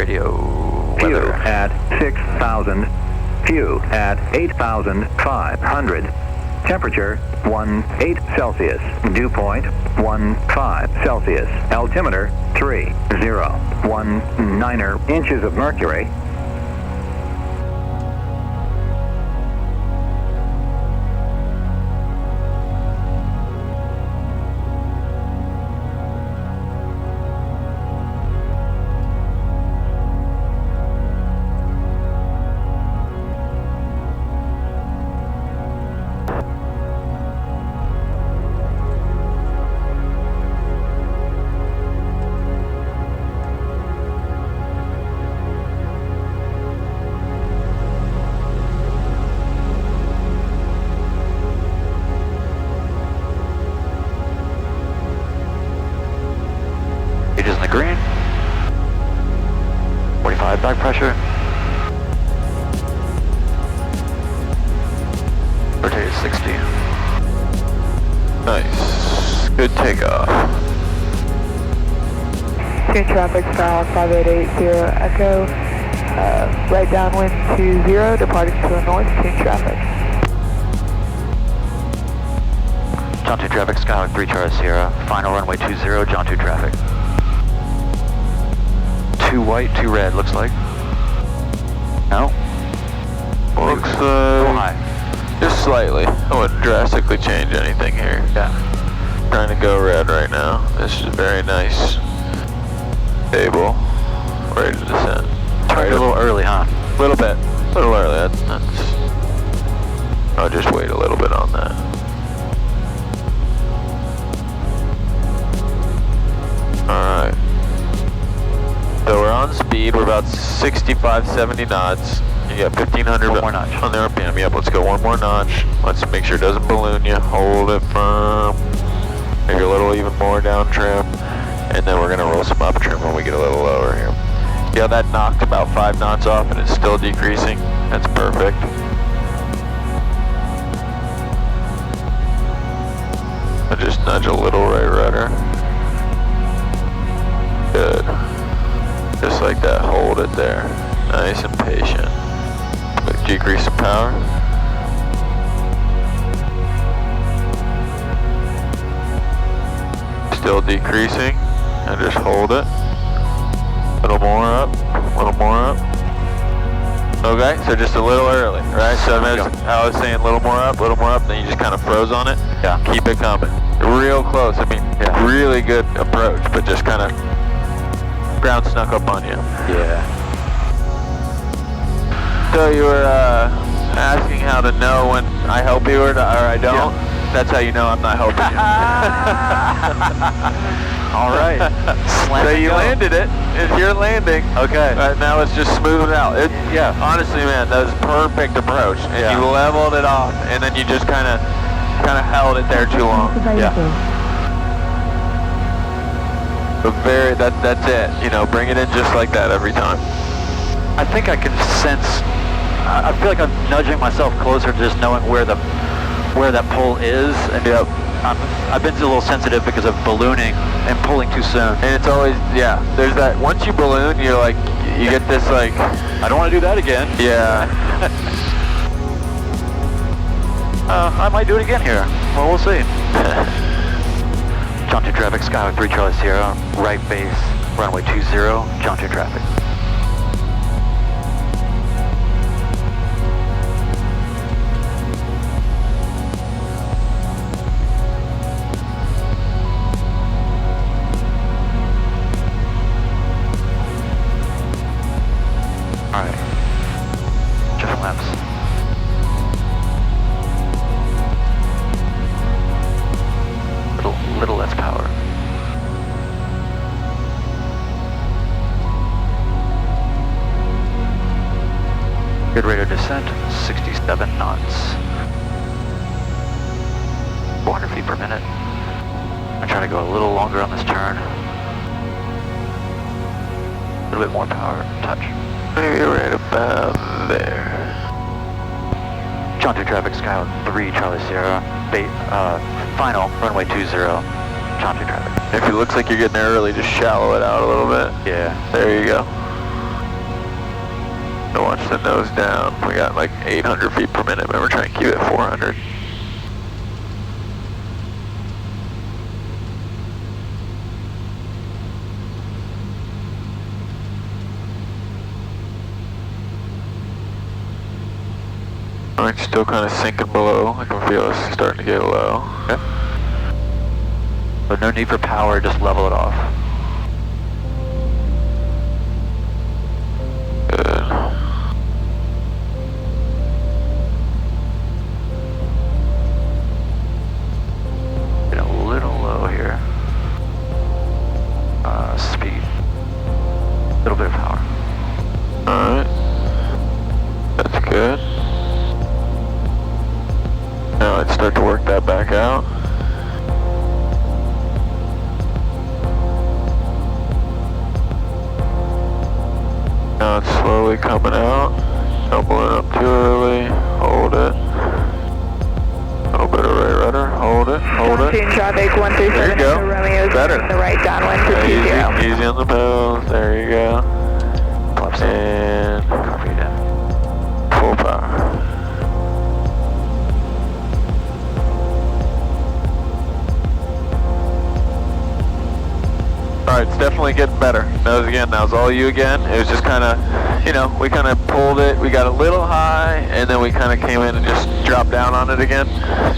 radio. Few Weather. at 6,000. Few at 8,500. Temperature 18 Celsius. Dew point 15 Celsius. Altimeter 3019 inches of mercury. Gauges in the green. 45 back pressure. Rotate 60. Nice. Good takeoff. Change traffic, Skyhawk 5880 Echo. Right downwind to 0, departing to the north, change traffic. John 2 traffic, Skyhawk 3 Charlie Sierra. Final runway 20, John 2 traffic. 2 white, 2 red, looks like. No? Looks a little high. just slightly. I wouldn't drastically change anything here. Yeah. Trying to go red right now. This is very nice. Stable. Ready to descend. Turned a little early, huh? A little bit. A little early. That's I'll just wait a little bit on that. Alright. So we're on speed. We're about 65, 70 knots. You got 1,500 One more notch. on the RPM. Yep, let's go one more notch. Let's make sure it doesn't balloon you. Hold it firm. Maybe a little even more down trim. And then we're going to roll some up trim when we get a little lower here. Yeah, that knocked about 5 knots off and it's still decreasing. That's perfect. I just nudge a little right rudder. Good. Just like that, hold it there. Nice and patient. Decrease the power. Still decreasing. And just hold it. A little more up. A little more up. Okay, so just a little early, right? So I was saying a little more up, then you just kind of froze on it. Yeah. Keep it coming. Real close. I mean, Yeah. really good approach, but just kind of ground snuck up on you. Yeah. So you were asking how to know when I help you or I don't? Yeah. That's how you know I'm not helping you. All right. Slam So and you go. landed it. If you're landing, Okay. now it's just smooth it out. Yeah. Honestly, man, that was perfect approach. And Yeah. you leveled it off, and then you just kind of held it there too long. Yeah. But that's it. You know, bring it in just like that every time. I think I can sense, I feel like I'm nudging myself closer to just knowing where that pull is. And Yep. I've been a little sensitive because of ballooning and pulling too soon. And it's always, yeah, there's that, once you balloon, you're like, you get this like, I don't want to do that again. yeah. I might do it again here. Well, we'll see. John 2 traffic, Skyhawk 3 Charlie Sierra, right base, runway 20, John 2 traffic. Alright. Different laps. Little less power. Good rate of descent, 67 knots. 400 feet per minute. I'm trying to go a little longer on this turn. A little bit more power, touch. Maybe right about there. John 2 traffic, Skyhawk 3 Charlie Sierra, final, runway 20, John 2 traffic. If it looks like you're getting there early, just shallow it out a little bit. Yeah. There you go. So watch the nose down. We got like 800 feet per minute, but we're trying to keep it 400. Alright, still kind of sinking below. I can feel us starting to get low. Okay. But no need for power, just level it off. Good. Get a little low here. Speed. A little bit of power. Alright. That's good. Now let's start to work that back out. Now it's slowly coming out. Doubling up too early. Hold it. A little bit of right rudder. Hold it. Hold it. Johnson traffic There 137 you go. Echo Romeo is Better. turning the right downwind to Yeah, 20. easy on the pedals. There you go. Collapse. And Cover you down. full power. Alright, it's definitely getting better. Nose again, that was all you again. It was just kind of, you know, we kind of pulled it. We got a little high, and then we kind of came in and just dropped down on it again.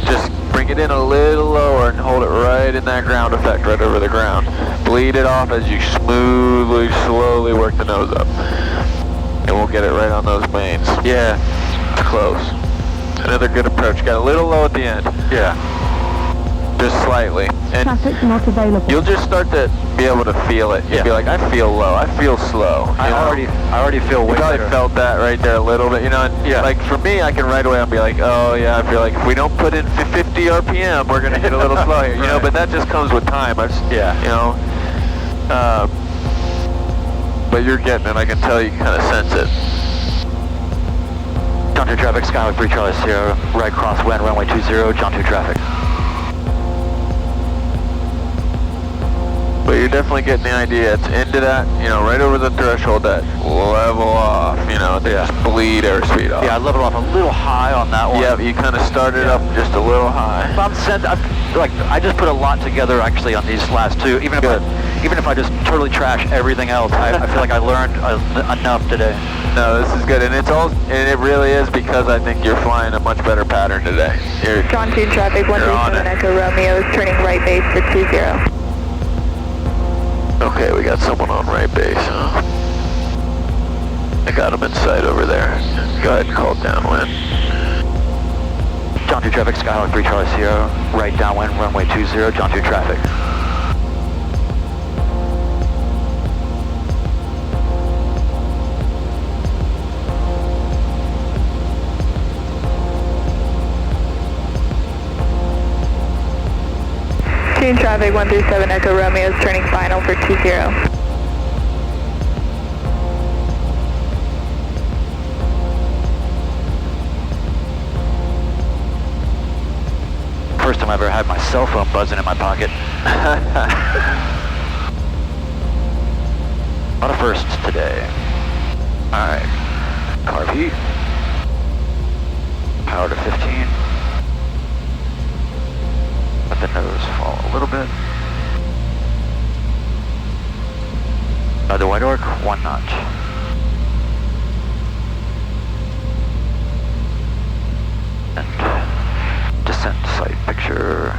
Just bring it in a little lower and hold it right in that ground effect, right over the ground. Bleed it off as you smoothly, slowly work the nose up. And we'll get it right on those mains. Yeah, it's close. Another good approach. Got a little low at the end. Yeah. Just slightly. And Traffic's not available. you'll just start to be able to feel it. You'll be like, I feel low, I feel slow. I already feel You way probably better. felt that right there a little bit, you know? And Yeah. Like for me, I can right away, I'll be like, oh yeah, I feel like if we don't put in 50 RPM, we're gonna get a little slow here, you know? Right. But that just comes with time. Yeah. You know? But you're getting it, I can tell you can kind of sense it. John 2 traffic, Skyway 3 Charlie Sierra, right crosswind, runway 20, John 2 traffic. But you're definitely getting the idea. It's into that, you know, right over the threshold, that level off, you know, they just bleed airspeed off. Yeah, I leveled off a little high on that one. Yeah, you kind of started up just a little high. I just put a lot together actually on these last two. Even if I just totally trash everything else, I feel like I learned enough today. No, this is good, and it really is because I think you're flying a much better pattern today. John 2 traffic You're on 137 it. Echo Romeo is turning right base for 20. Okay, we got someone on right base, huh? I got him in sight over there. Go ahead and call downwind. John 2 traffic, Skyway 3 Charlie Sierra, right downwind, runway 20, John 2 traffic. Team traffic 137 Echo Romeo is turning final for 20. First time I ever had my cell phone buzzing in my pocket. A lot of firsts today. Alright, carb heat. Power to 15. Let the nose fall a little bit. By the white orc, 1 notch. And descent sight picture.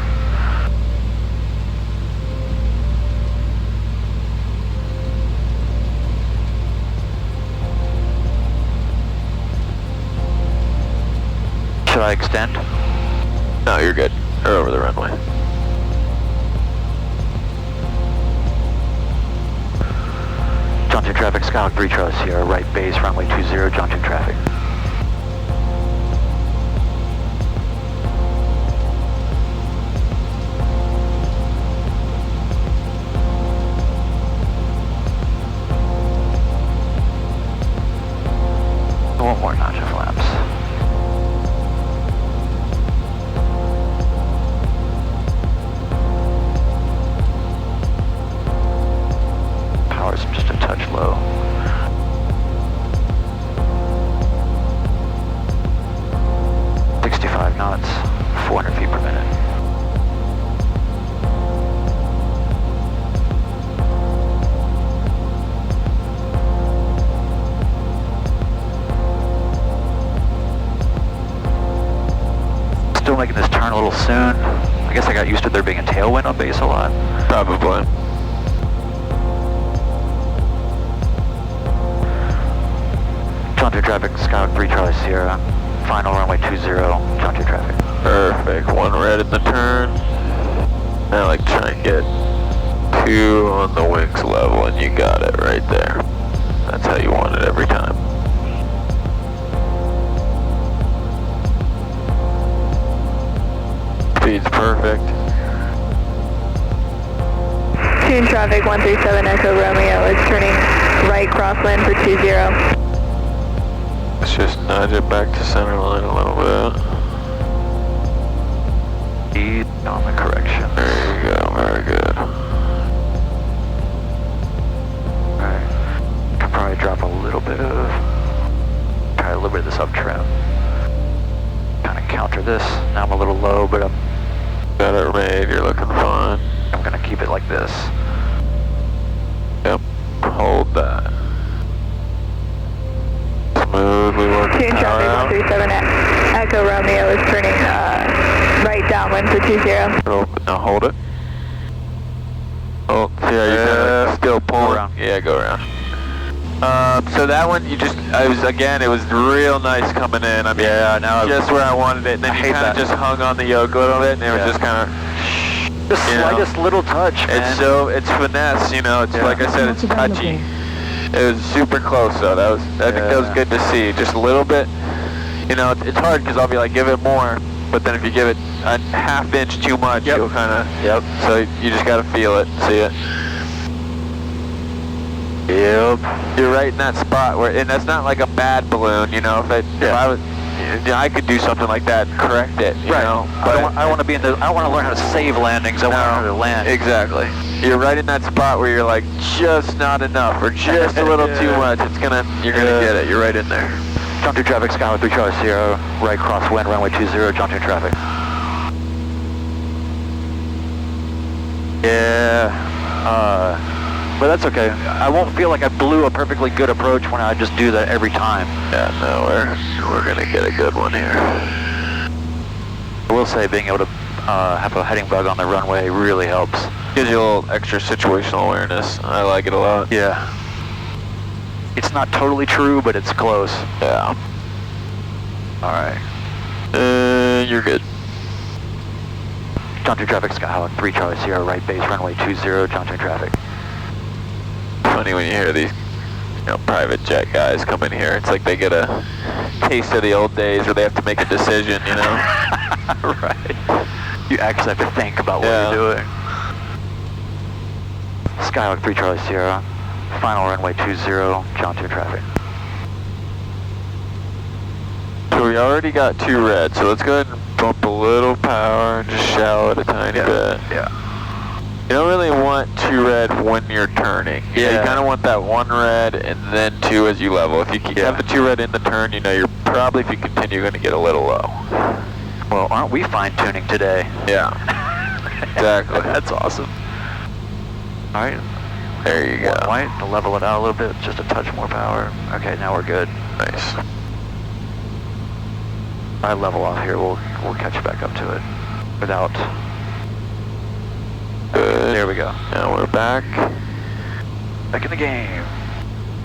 Should I extend? No, you're good. Or over the runway. John 2 traffic, Skyway 3 Charlie Sierra, right base, runway 20, John 2 traffic. One more notch of flaps. Power's just a touch low. 65 knots, 400 feet per minute. Still making this turn a little soon. I guess I got used to there being a tailwind on base a lot. Probably. John 2 traffic, Skyhawk 3 Charlie Sierra. Final runway 20, John 2 traffic. Perfect. 1 red in the turn. I like to try and get 2 on the wings level, and you got it right there. That's how you want it every time. Speed's perfect. Tune traffic 137 Echo Romeo is turning right crosswind for 20. Let's just nudge it back to center line a little bit. Speed on the correction. There you go, very good. Alright. Could probably drop a little bit of, try a little bit of this up trim. Kind of counter this. Now I'm a little low, but I'm Got it made, you're looking fine. gonna keep it like this. Yep, hold that. Smoothly working Tune power traffic out. 137 Echo Romeo is turning right downwind for 20. Now hold it. Oh, see how you're kinda still pulling? Go around. Yeah, go around. So that one, it was real nice coming in. I mean, Yeah, now just where I wanted it. And then I you hate kind of that. just hung on the yoke a little bit, and it was Yeah. just kind of, The you know, slightest little touch, man. it's finesse, you know, it's Yeah. like I said, it's touchy. It was super close though, I think that was good to see, just a little bit, you know, it's hard because I'll be like, give it more, but then if you give it a half inch too much, Yep. you'll kind of, Yep. so you just got to feel it, see it. Yep. You're right in that spot where, and that's not like a bad balloon, you know, if I was, I could do something like that and correct it, you know. I want to be in the. I want to learn how to save landings. I want to learn how to land. Exactly. You're right in that spot where you're like just not enough or just a little too much. You're gonna get it. You're right in there. John 2 traffic, Skyhawk 3 Charlie Sierra, right crosswind, runway 20, John 2 traffic. Yeah. But that's okay. I won't feel like I blew a perfectly good approach when I just do that every time. Yeah, no, we're gonna get a good one here. I will say being able to have a heading bug on the runway really helps. Gives you a little extra situational awareness. I like it a lot. Yeah. It's not totally true, but it's close. Yeah. All right. You're good. John 2 traffic, Skyhawk 3 Charlie Sierra, right base, runway 20, John 2 traffic. Funny when you hear these, private jet guys come in here. It's like they get a taste of the old days where they have to make a decision, you know? Right. You actually have to think about what Yeah. you're doing. Skyhawk 3 Charlie Sierra, final runway 20, John 2 traffic. So we already got 2 red, so let's go ahead and bump a little power and just shallow it a tiny bit. Yeah. You don't really want 2 red when you're turning. You kind of want that 1 red and then 2 as you level. If you have the 2 red in the turn, you're probably, if you continue, going to get a little low. Well, aren't we fine-tuning today? Yeah. Exactly. That's awesome. All right. There you go. One white to level it out a little bit, just a touch more power. Okay, now we're good. Nice. I level off here. We'll catch back up to it without. Good. There we go. Now we're back. Back in the game.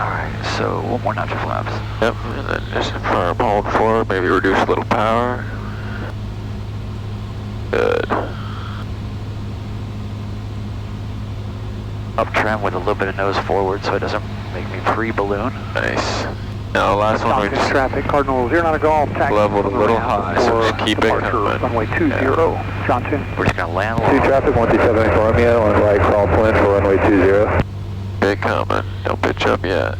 All right. So one more notch of flaps. Yep. And then just firm hold forward. Maybe reduce a little power. Good. Up trim with a little bit of nose forward, so it doesn't make me pre-balloon. Nice. Now the last one we just traffic, Cardinal 09 Golf, taxi leveled a little high, so just keep it coming. Runway 20, John 2. We're just gonna land low. 2 traffic, 137 Echo Romeo, on right crosswind for runway 20. Big coming. Don't pitch up yet.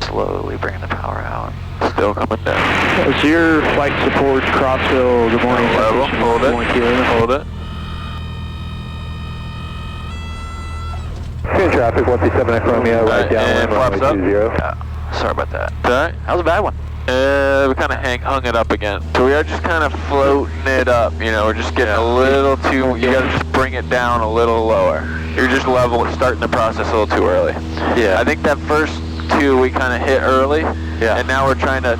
Slowly bringing the power out. Still coming down. Azure Flight Support, Crossville, good morning. Level. Hold it. Hold it. 2 traffic, 137 Echo Romeo, right And downwind, flaps runway up. 20. Yeah. Sorry about that. Alright. That was a bad one. We kind of hung it up again. So we are just kind of floating it up, you know, we're just getting a little too, you gotta just bring it down a little lower. You're just starting the process a little too early. Yeah. I think that first two we kind of hit early, Yeah. and now we're trying to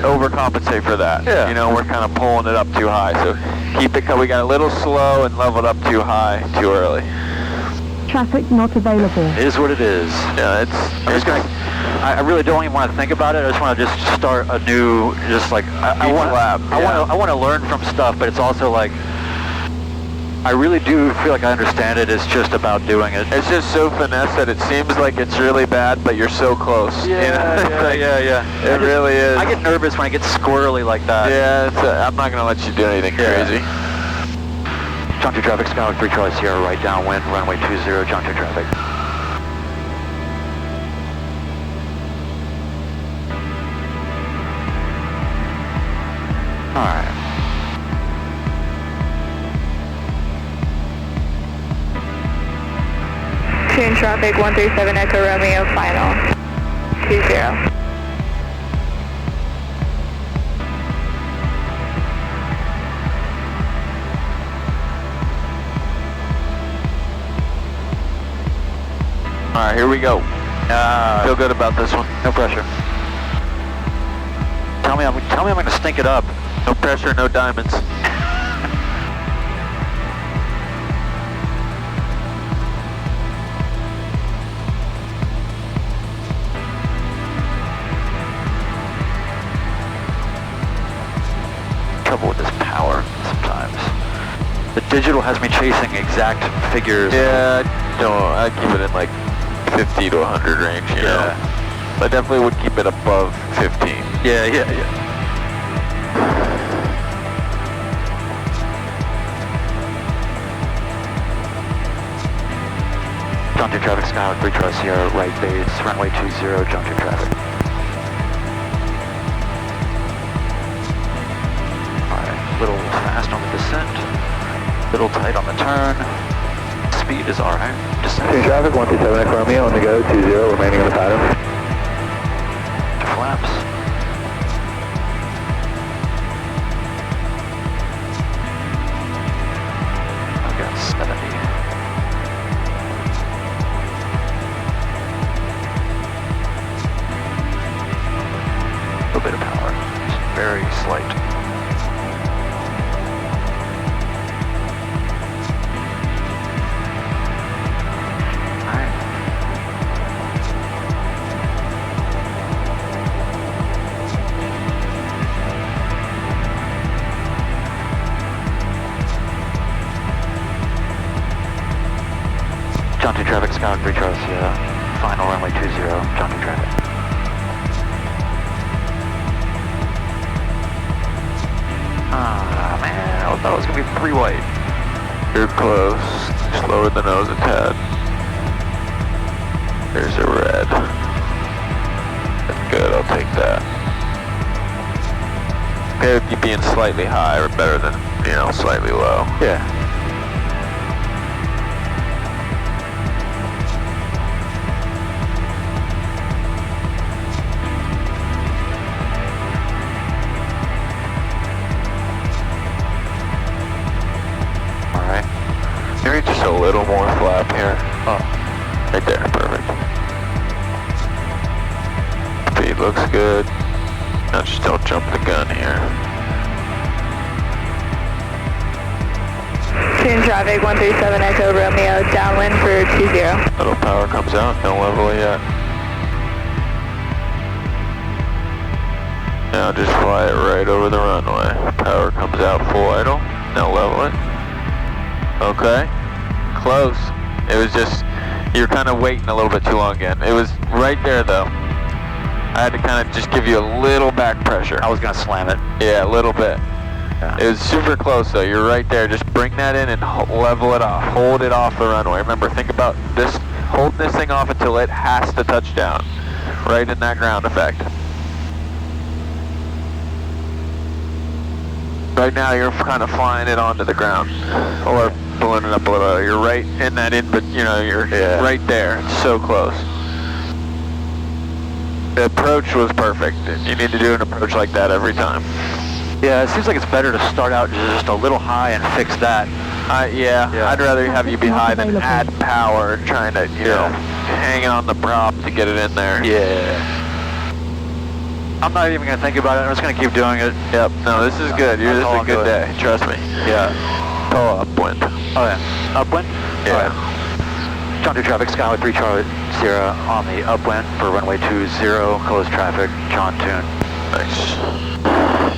overcompensate for that. Yeah. You know, we're kind of pulling it up too high, so keep it, we got a little slow and leveled up too high, too early. Traffic not available. It is what it is. Yeah, I'm just gonna, I really don't even want to think about it. I just want to just start a new, just like, I want to learn from stuff, but it's also like, I really do feel like I understand it. It's just about doing it. It's just so finesse that it seems like it's really bad, but you're so close. Yeah, you know? yeah. It really is. I get nervous when I get squirrely like that. Yeah, I'm not going to let you do anything crazy. John 2 traffic, Skylark 3 Charlie Sierra, right downwind, runway 20, John 2 traffic. Alright. Tune traffic 137 Echo Romeo, final 20. Alright, here we go. Feel good about this one. No pressure. Tell me I'm going to stink it up. No pressure, no diamonds. Trouble with this power sometimes. The digital has me chasing exact figures. Yeah, I'd keep it in like 50 to 100 range, you know. I definitely would keep it above 15. Yeah. John 2 traffic, Skylark 3 Charlie Sierra, right base, runway 20, John 2 traffic. Alright, little fast on the descent, little tight on the turn. Speed is alright. Descent. 2 traffic, 127 Echo Romeo on the go, 20, remaining on the pattern. Flaps. I've got 70. A little bit of power, just very slight. John 2 traffic, Skylark 3 Charlie Sierra, final runway 20, John 2 traffic. Ah, man, I thought it was going to be 3 white. You're close. Just lower the nose a tad. There's a red. That's good, I'll take that. Okay with you being slightly high or better than, you know, slightly low. Yeah. Maybe just a little more flap here. Oh, right there, perfect. Speed looks good. Now just don't jump the gun here. Tune traffic 137 Echo Romeo, downwind for 20. Little power comes out, don't level it yet. Now just fly it right over the runway. Power comes out full idle. Now level it. Okay, close. It was just, you're kind of waiting a little bit too long again. It was right there though. I had to kind of just give you a little back pressure. I was going to slam it. Yeah, a little bit. Yeah. It was super close though. You're right there. Just bring that in and level it off. Hold it off the runway. Remember, think about this, holding this thing off until it has to touch down. Right in that ground effect. Right now you're kind of flying it onto the ground. Or ballooning up a little. You're right in that but you know, you're right there. It's so close. The approach was perfect. You need to do an approach like that every time. Yeah, it seems like it's better to start out just a little high and fix that. Yeah, I'd rather have you be high than add power, trying to, you know, hanging on the prop to get it in there. Yeah. I'm not even going to think about it. I'm just going to keep doing it. Yep. No, this is good. This is a good day. Trust me. Yeah. Pull upwind. Oh, yeah. Upwind? Yeah. Right. John 2 traffic, Skyway 3 Charlie Sierra on the upwind for runway 20, closed traffic, John Tune. Nice.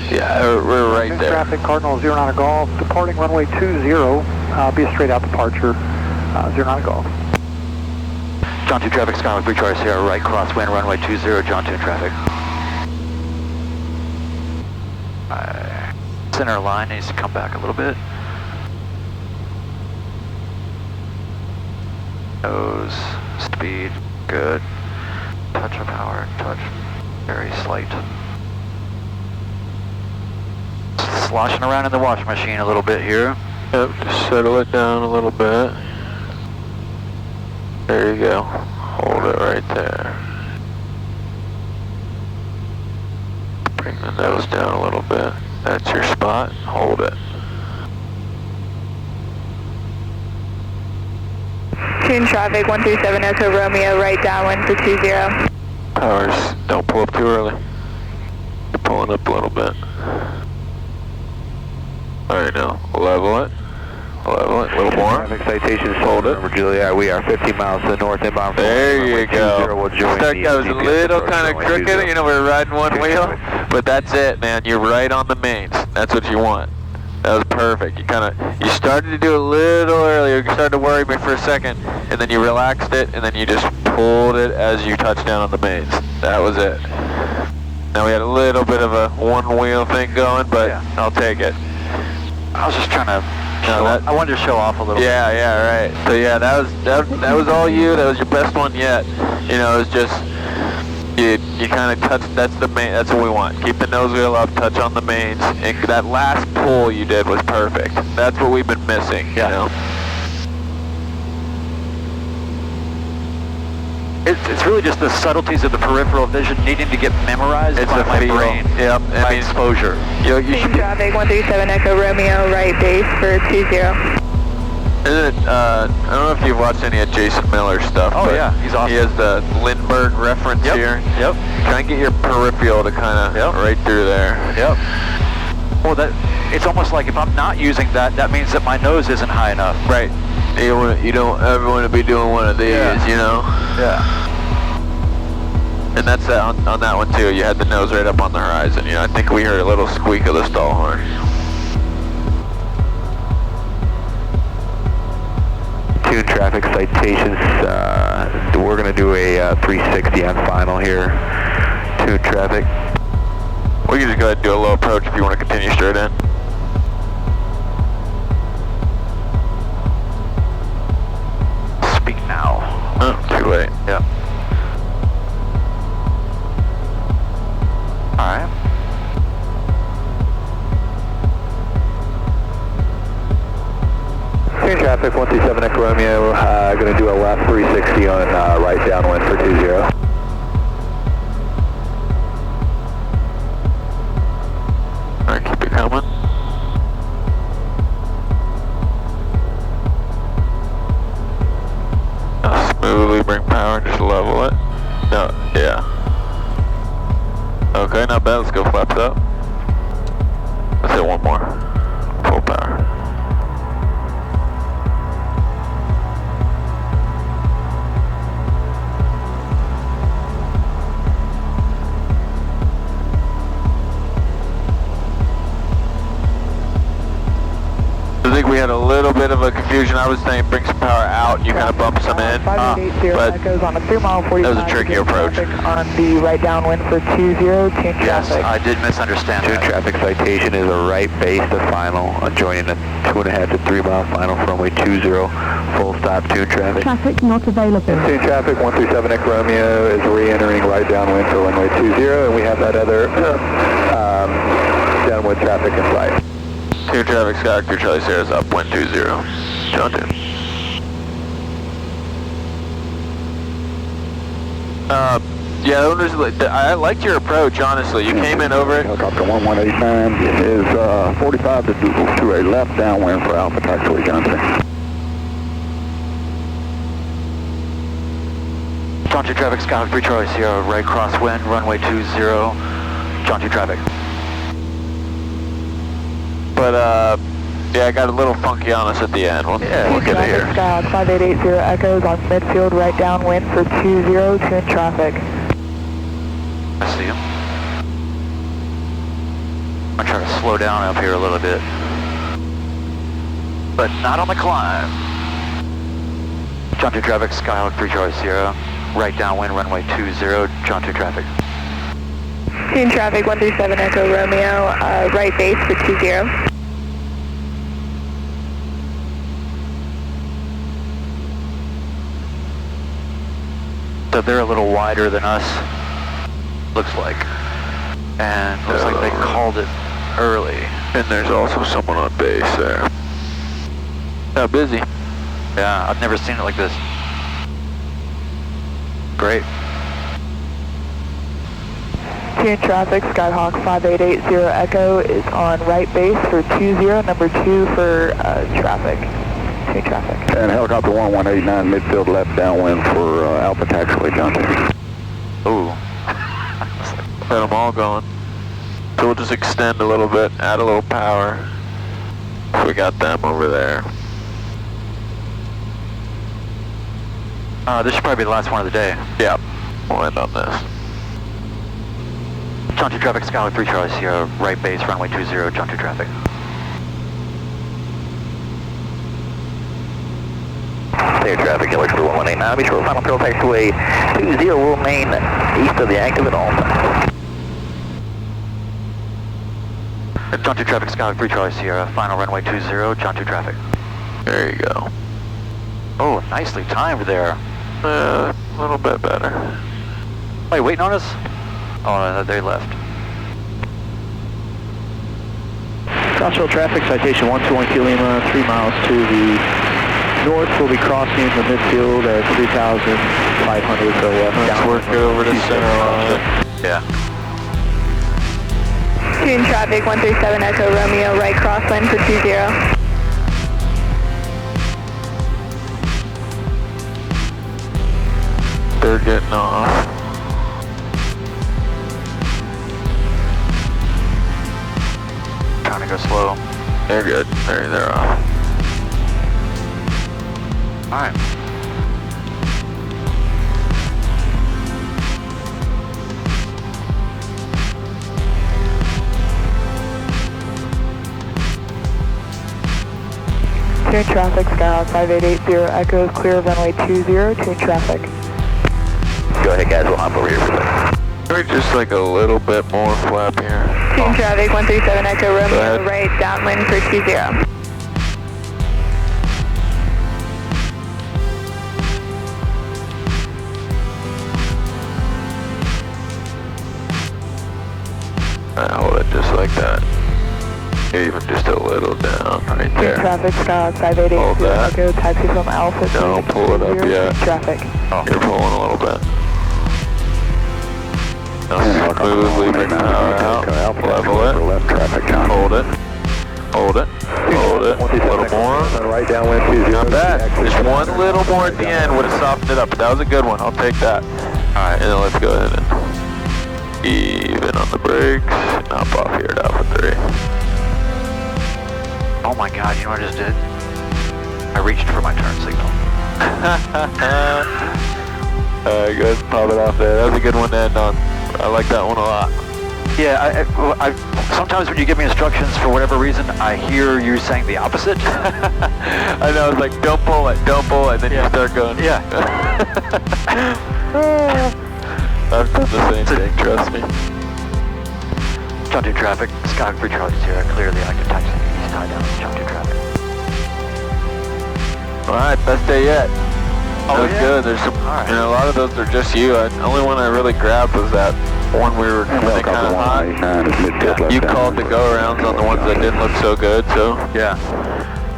Yeah, we're right there. Traffic, Cardinal 09 Golf, departing runway 20, be a straight out departure, 09 Golf. John 2 traffic, Skyway 3 Charlie Sierra, right crosswind, runway 20, John Tune traffic. Center line needs to come back a little bit. Nose, speed, good. Touch of power, touch, very slight. Sloshing around in the washing machine a little bit here. Yep, just settle it down a little bit. There you go. Hold it right there. Bring the nose down a little bit. That's your spot. Hold it. Tune traffic, 137 Echo Romeo, right downwind for 20. Powers, don't pull up too early. You're pulling up a little bit. Alright, now level it. Level it. A little more. Traffic citation. Hold it. Juliet, we are 50 miles to the north inbound. There you go. That was a little kind of crooked, you know, we're riding one wheel, but that's it, man. You're right on the mains. That's what you want. That was perfect. You started to do it a little earlier. You started to worry me for a second, and then you relaxed it, and then you just pulled it as you touched down on the mains. That was it. Now we had a little bit of a one wheel thing going, but I'll take it. I was just trying to I wanted to show off a little bit. Yeah, right. So yeah, that was all you. That was your best one yet. You know, it was just you kind of touch. That's the main. That's what we want. Keep the nose wheel up. Touch on the mains. And that last pull you did was perfect. That's what we've been missing. Yeah. You know? It's really just the subtleties of the peripheral vision needing to get memorized by my brain. Yep. By exposure. You Tune traffic, 137 Echo Romeo, right base for 20. Isn't it, I don't know if you've watched any of Jason Miller's stuff. Oh but yeah, he's awesome. He has the Lindbergh reference here. Yep. Try and get your peripheral to kind of right through there. Yep. Well, it's almost like if I'm not using that means that my nose isn't high enough. Right. You don't ever want to be doing one of these, you know? Yeah. And that's on that one too. You had the nose right up on the horizon. You know, I think we heard a little squeak of the stall horn. Tune traffic citations. We're going to do a 360 on final here. Tune traffic. We can just go ahead and do a low approach if you want to continue straight in. Speak now. Oh, too late. Yeah. Alright. Tune traffic, 137 Echo Romeo. Going to do a left 360 on right downwind for 20. Alright, keep it coming. Now smoothly bring power, just level it. No, yeah. Okay, not bad, let's go flaps up. Let's hit one more. Full power. I think we had a little bit of a confusion. I was saying bring some power out, you kind of bump some in. 5880, but that goes on a 3 mile 45. that was a tricky approach. On the right downwind for 20, tune Yes, traffic. I did misunderstand Tune that. traffic citation is a right base to final, joining a 2.5 to 3 mile final for runway 20, full stop tune traffic. Traffic not available. Tune traffic, 137 Echo Romeo is re-entering right downwind for runway 20, and we have that other downwind traffic in sight. Tune traffic, Skyway Charlie Sierra is upwind 20. John 2. Yeah, I liked your approach, honestly. You came in over it. Helicopter 1189 is 45 to a left downwind for Alpha Taxiway Johnson. John 2 traffic, Skyhawk 3 Charlie Sierra, right crosswind, runway 20, John 2 traffic. But, yeah, I got a little funky on us at the end. We'll get it here. Skyhawk 5880 Echoes on midfield, right downwind for 20, 2 in traffic. I see him. I'm trying to slow down up here a little bit. But not on the climb. John 2 traffic, Skyhawk 3 Charlie Sierra, right downwind, runway 20, John 2 traffic. 2 in traffic, 137 Echo Romeo, right base for 20. So they're a little wider than us, looks like. And looks like they called it early. And there's also someone on base there. How busy? Yeah, I've never seen it like this. Great. 2 in traffic, Skyhawk 5880 Echo is on right base for 20, number 2 for traffic. 2 in traffic. And helicopter 1189 midfield left downwind for Alpha Taxiway Johnson. Ooh. Got them all going. So we'll just extend a little bit, add a little power. We got them over there. This should probably be the last one of the day. Yeah, we'll end on this. John 2 traffic, Skyhawk 3 Charlie Sierra, right base, runway 20, John 2 traffic. Clear traffic, helicopter 1189, be sure final tail taxiway 20 will remain east of the active at all times. John 2 traffic, Skyhawk 3 Charlie Sierra, final runway 20, John 2 traffic. There you go. Oh, nicely timed there. A little bit better. Wait, waiting on us? Oh, no, they left. Crossville traffic, citation 121 Kilo Lima, 3 miles to the north. We'll be crossing the midfield at 3,500 to left. Let's work it over to center line. Yeah. 2 in traffic, 137 Echo Romeo, right crosswind for 20. They're getting off. Trying to go slow. They're good. They're off. Alright. Two in traffic, Skyhawk 5880 Echoes, clear of runway 20, 2 in traffic. Go ahead guys, we'll hop over here for a second. Maybe just like a little bit more flap here. 2 in traffic, 137 Echo Romeo, right downwind for 20. Hold it just like that. Even just a little down right 2 in there. traffic, Skyhawk Hold 5880 that. Echo, taxi from Alpha. Don't pull it up yet. Traffic. You're pulling a little bit. Now smoothly bring the power out. Level it. Left traffic, John. Hold it. Hold it. Hold it. A little more. Right downwind 20. Not bad. Just one little more at the end would have softened it up, but that was a good one. I'll take that. Alright, and then let's go ahead and even on the brakes. Hop off here at Alpha 3. Oh my god, you know what I just did? I reached for my turn signal. Alright, good. Pop it off there. That was a good one to end on. I like that one a lot. Yeah, I sometimes when you give me instructions, for whatever reason, I hear you saying the opposite. I know, it's like, don't pull it, and then you start going. Yeah. I've done the same thing, trust me. John 2 traffic, Skyhawk 3 Charlie Sierra, clear the active taxi, east tie down, John 2 traffic. Alright, best day yet. That was yeah? good. There's some, Alright. you know, a lot of those are just you. The only one I really grabbed was that one we were kind of hot. You called the go-arounds on the ones that didn't look so good, so Yeah.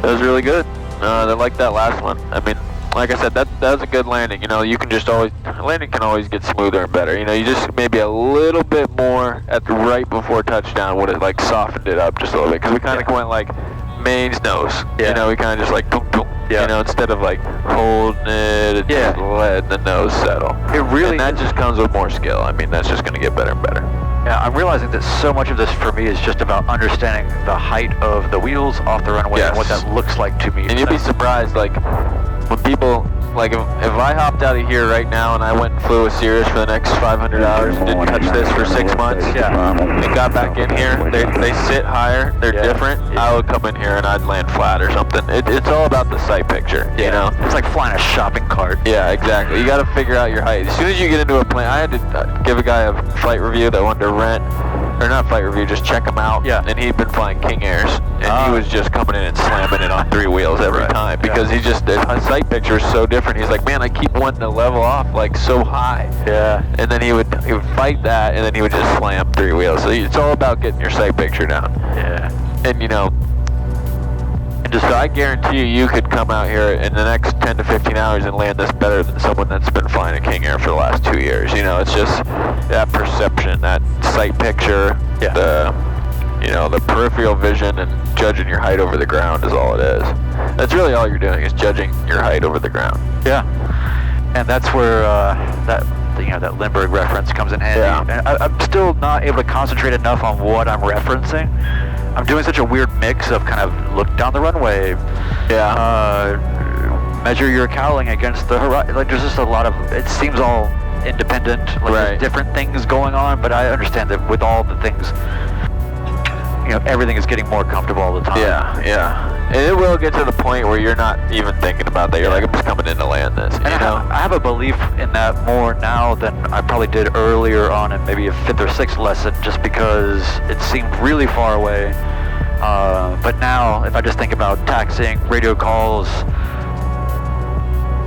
that was really good. I like that last one. I mean, like I said, that was a good landing. You know, you can just always, landing can always get smoother and better. You know, you just maybe a little bit more at the right before touchdown would have like softened it up just a little bit, because we kind of went like mains nose. You know, we kind of just like boom, boom. You know, instead of like holding it and just letting the nose settle. It really, and that just comes with more skill. I mean, that's just going to get better and better. Yeah, I'm realizing that so much of this for me is just about understanding the height of the wheels off the runway and what that looks like to me. And you'd be surprised, like, when people, like, if I hopped out of here right now and I went and flew with Cirrus for the next 500 hours and didn't touch this for 6 months, and got back in here, they sit higher, they're different, I would come in here and I'd land flat or something. It's all about the sight picture, you know? It's like flying a shopping cart. Yeah, exactly. You got to figure out your height. As soon as you get into a plane, I had to give a guy a flight review that wanted to rent, or not flight review, just check him out. Yeah. And he'd been flying King Airs, and he was just coming in and slamming it on 3 wheels every time, because he just, his sight picture is so different. He's like, man, I keep wanting to level off like so high. Yeah. And then he would fight that, and then he would just slam 3 wheels. So it's all about getting your sight picture down. Yeah. And you know, and just, so I guarantee you could come out here in the next 10 to 15 hours and land this better than someone that's been flying a King Air for the last 2 years. You know, it's just that perception, that sight picture, the, you know, the peripheral vision, and judging your height over the ground is all it is. That's really all you're doing, is judging your height over the ground. Yeah. And that's where that Lindbergh reference comes in handy. Yeah. And I'm still not able to concentrate enough on what I'm referencing. I'm doing such a weird mix of kind of look down the runway, measure your cowling against the horizon. Like, there's just a lot of, it seems all independent, like there's different things going on, but I understand that with all the things, you know, everything is getting more comfortable all the time. Yeah, yeah. And it will get to the point where you're not even thinking about that. You're like, I'm just coming in to land this, you know? I have a belief in that more now than I probably did earlier on in maybe a 5th or 6th lesson, just because it seemed really far away. But now, if I just think about taxiing, radio calls...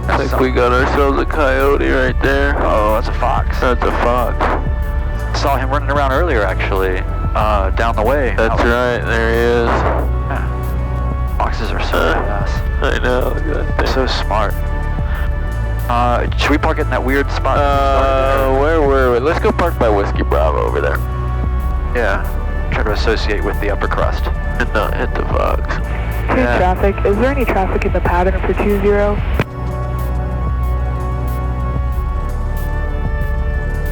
I think we got ourselves a coyote right there. Oh, that's a fox. That's a fox. Saw him running around earlier, actually, down the way. That's right, there he is. Yeah. Foxes are so badass. I know. So smart. Should we park it in that weird spot? Where were we? Let's go park by Whiskey Bravo over there. Yeah. Try to associate with the upper crust. And not hit the fox. Hey, traffic. Is there any traffic in the pattern for 20?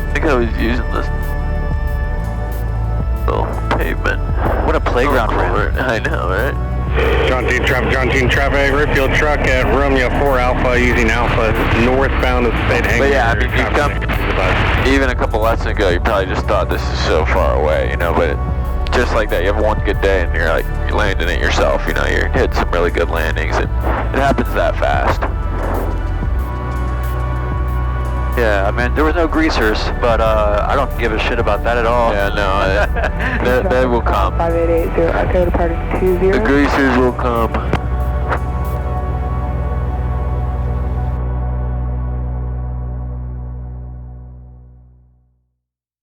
I think I was using this little pavement. What a playground for him. I know, right? John Team traffic, refuel truck at Romeo 4 Alpha using Alpha northbound of State Hangar. But yeah, I mean, you come, even a couple lessons ago, you probably just thought this is so far away, you know, but just like that, you have one good day and you're landing it yourself, you know, you're hitting some really good landings, and it happens that fast. Yeah, I mean, there was no greasers, but I don't give a shit about that at all. Yeah, no, that will come. 5880 Echo departing 20. The greasers will come.